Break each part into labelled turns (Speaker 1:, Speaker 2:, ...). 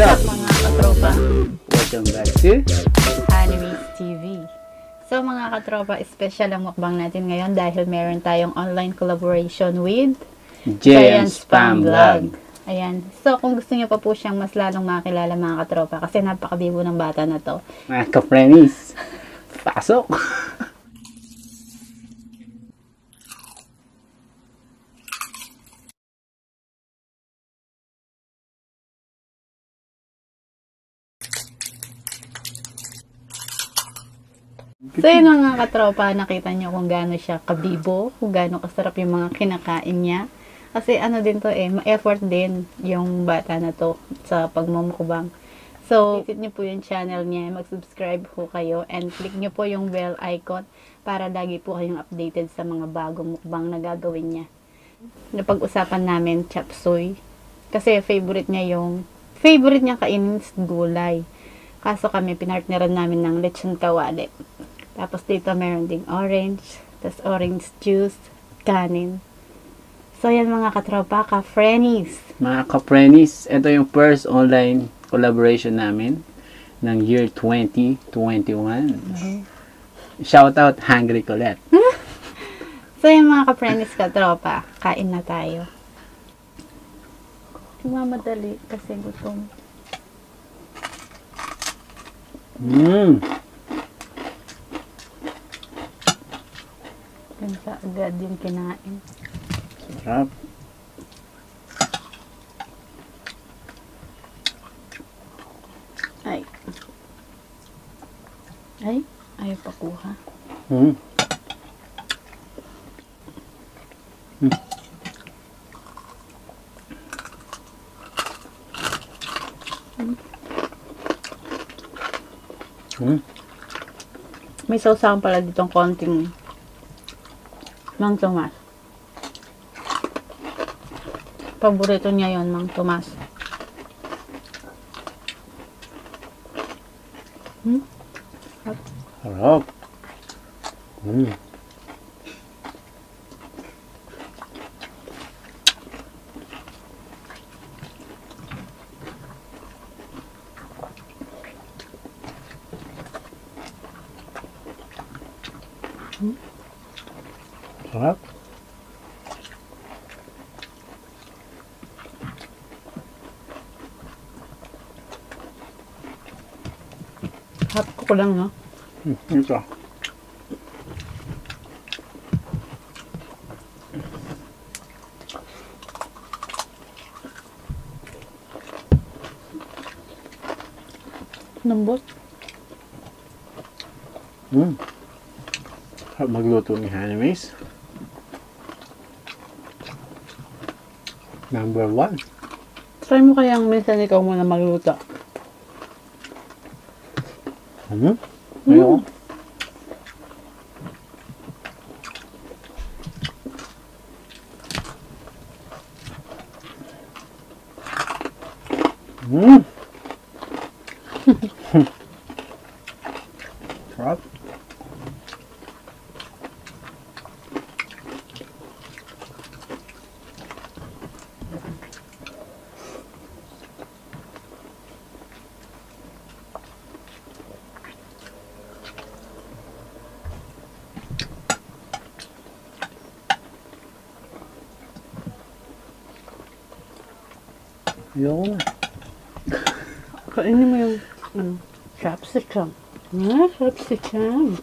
Speaker 1: up
Speaker 2: mga katropa?
Speaker 1: Welcome back to
Speaker 2: Animes TV. So mga katropa, special ang mukbang natin ngayon dahil meron tayong online collaboration with
Speaker 1: Giant Spam Vlog.
Speaker 2: Ayan. So kung gusto niyo pa po siyang mas lalong makilala mga katropa kasi napakabibo ng bata na to.
Speaker 1: Mga ka-premies, pasok!
Speaker 2: So yun mga katropa, nakita niyo kung gaano siya kabibo, kung gaano kasarap yung mga kinakain niya. Kasi ano din to ma-effort din yung bata na to sa pagmumukbang. So, visit niyo po yung channel niya, mag-subscribe po kayo, and click niyo po yung bell icon para lagi po kayong updated sa mga bagong mukbang na gagawin niya. Napag-usapan namin chop suey. Kasi favorite niya kainin is gulay. Kaso kami, pinartneran namin ng lechon kawali. Tapos dito meron ding orange, tapos orange juice, kanin. So yan mga katropa, ka-friendies.
Speaker 1: Mga ka-premies, ito yung first online collaboration namin ng year 2021. Shout out Hungry Colette.
Speaker 2: So yan mga ka-friendies, katropa, kain na tayo. Mamadali kasi gutom. Ganda agad yung kinain.
Speaker 1: Sarap.
Speaker 2: Ay. Ay, ayaw pa kuha. May sausawan pala ditong konting Mang Tomas. Paborito niya yon, Mang Tomas.
Speaker 1: Sarap. Sarap.
Speaker 2: Hap ko lang, no?
Speaker 1: Ito.
Speaker 2: Lambot.
Speaker 1: Magluto ni Hanimis. Number 1.
Speaker 2: Try mo kayang minsan ikaw muna magluto.
Speaker 1: Ayoko. Sarap. Ayoko na.
Speaker 2: Kainin mo yung capsicum. Capsicum.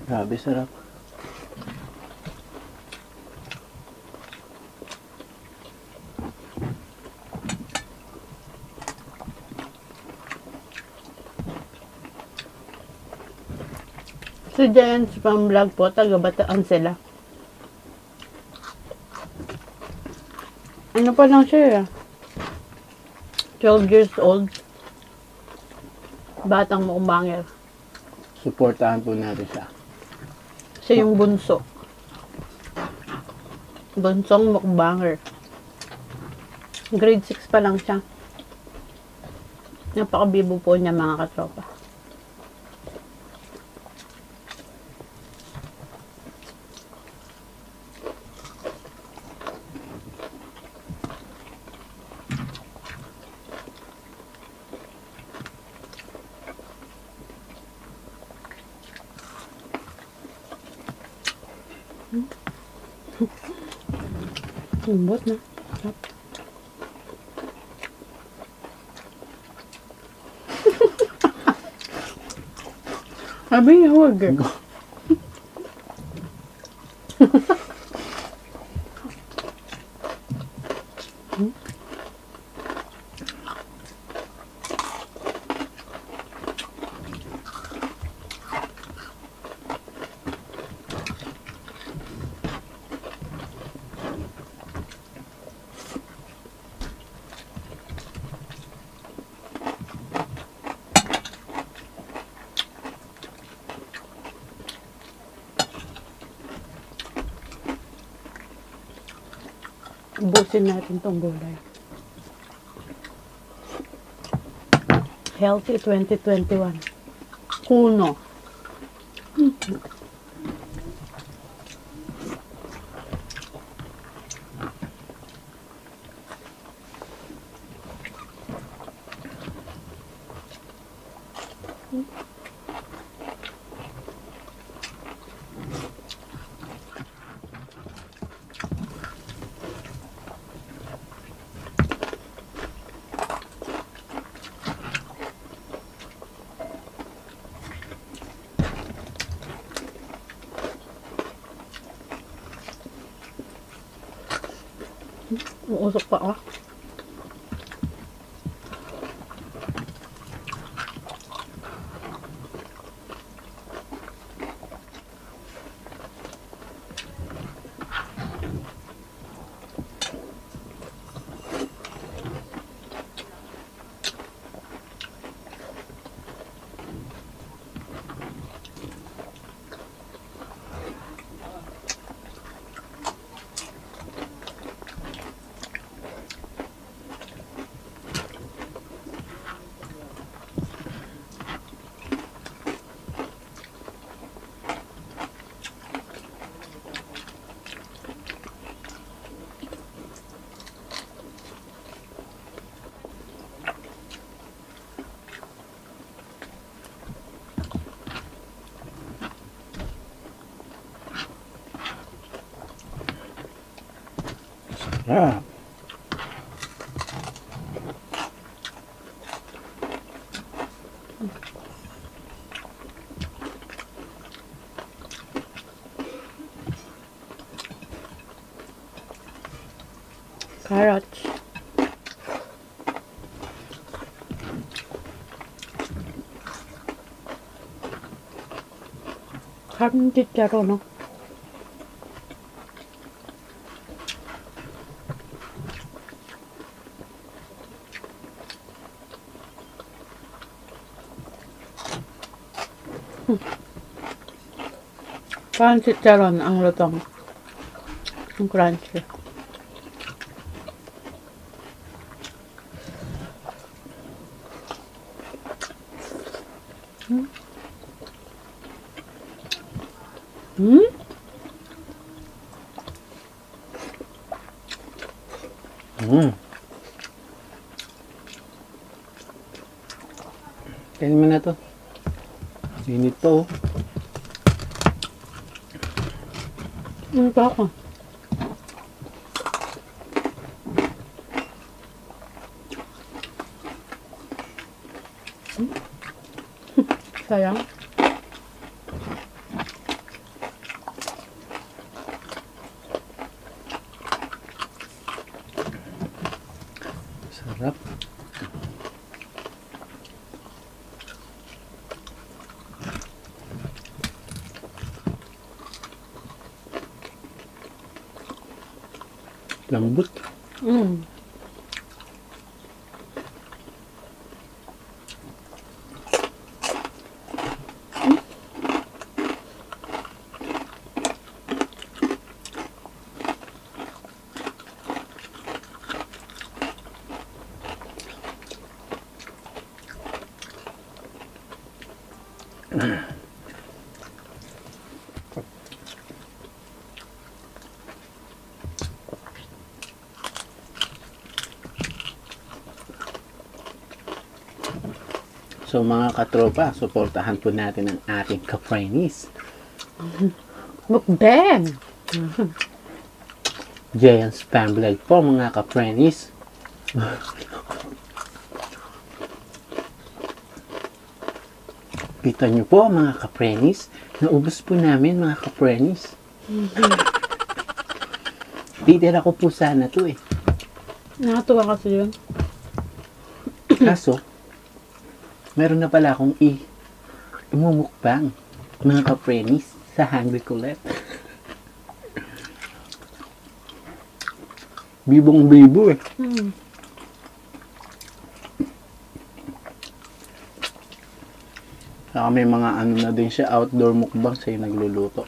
Speaker 1: Grabe, sarap.
Speaker 2: Si Giant Spam Vlog po, taga Bataan sila. Ano pa lang siya eh. 12 years old. Batang mukbanger.
Speaker 1: Suportahan po natin siya.
Speaker 2: Siya yung bunso. Bunsong mukbanger. Grade 6 pa lang siya. Napakabibo po niya mga katropa. Lambot na. Sarap. Sabi niya, huwag eh. Ubusin natin tong gulay. Healthy 2021. Kuno. Uusok pa ako.
Speaker 1: Ah.
Speaker 2: Carrots. Karang chicharon, no? Parang chicharon ang lutong. Ang crunchy. Hmm?
Speaker 1: Kainin mo na to. Init to.
Speaker 2: Ano pa ako? Sayang.
Speaker 1: Sarap. Lambot.
Speaker 2: Mm.
Speaker 1: So mga katropa, suportahan po natin ang ating ka-Friendies.
Speaker 2: Mukbang!
Speaker 1: Giant Spam Vlog po mga ka-Friendies. Kita nyo po mga ka-Friendies, naubos po namin mga ka-Friendies. Titira ko po sana to eh.
Speaker 2: Nakatuwa kasi yun.
Speaker 1: Kaso, meron na pala akong imumukbang mga ka-Friendies sa Hungry Colette. Bibong-bibo eh.
Speaker 2: Mm.
Speaker 1: Saka may mga ano na din siya, outdoor mukbang siya yung nagluluto.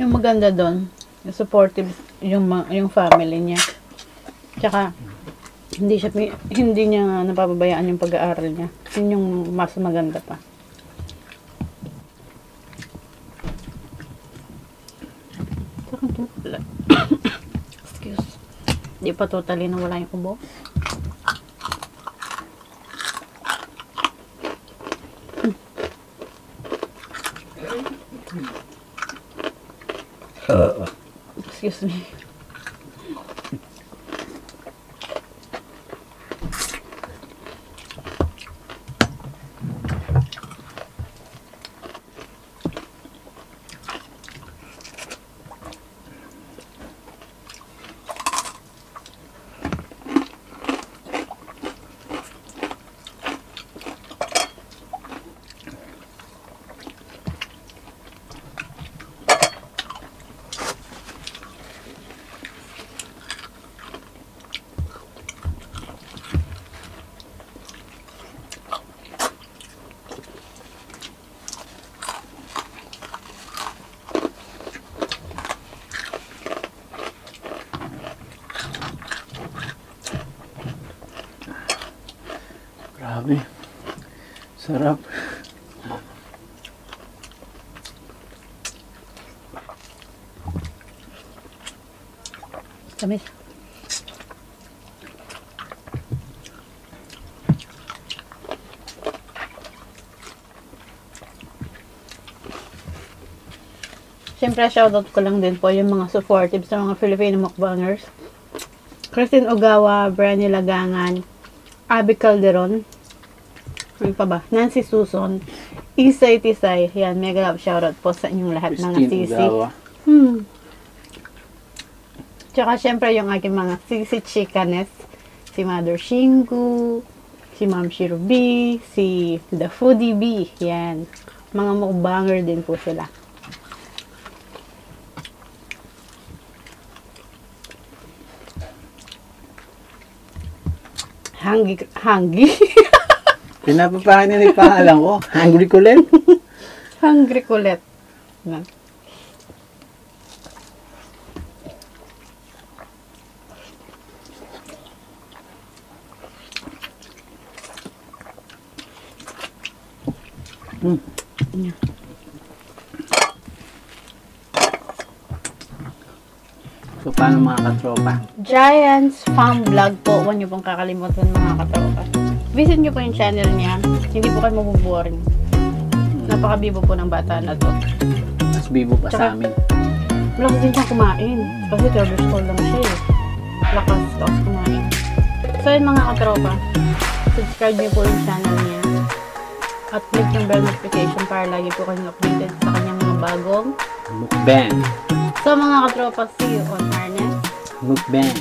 Speaker 2: Yung maganda doon, yung supportive yung family niya. Tsaka, hindi niya napapabayaan yung pag-aaral niya. Yun yung mas maganda pa. Excuse. Di pa totally nawala yung ubo. Excuse me.
Speaker 1: Grabe. Sarap.
Speaker 2: Tamis. Siyempre, shoutout ko lang din po yung mga supportive sa mga Filipino mukbangers. Christine Ogawa, Branny Lagangan, Abby Calderon, ano pa ba? Nancy Suson, Isay Tisay. Yan, mega love shoutout po sa inyong lahat mga
Speaker 1: Christine
Speaker 2: sisi.
Speaker 1: Ugawa.
Speaker 2: Tsaka syempre yung aking mga sisi chikanes, si Mother Shingu, si Ma'am Shiro B, si The Foodie B. Yan. Mga mukbanger din po sila. Hungry.
Speaker 1: Pinapapahan nila yung pangalan ko. Hungry Colette.
Speaker 2: Hungry Colette. Yan.
Speaker 1: So, paano mga katropa?
Speaker 2: Giants Farm Vlog po. Huwag niyo pong kakalimutan mga katropa. Visit niyo po yung channel niya. Hindi po kayo mabuboring. Napakabibo po ng bata na to.
Speaker 1: Mas bibo pa sa amin.
Speaker 2: Malakas din siyang kumain. Kasi 12 years old lang siya eh. Lakas kumain. So yun mga katropa. Subscribe niyo po yung channel niya. At click yung bell notification para lagi po kayong updated sa kanyang mga bagong
Speaker 1: Mukbang.
Speaker 2: So mga katropa, see you on our next
Speaker 1: Mukbang.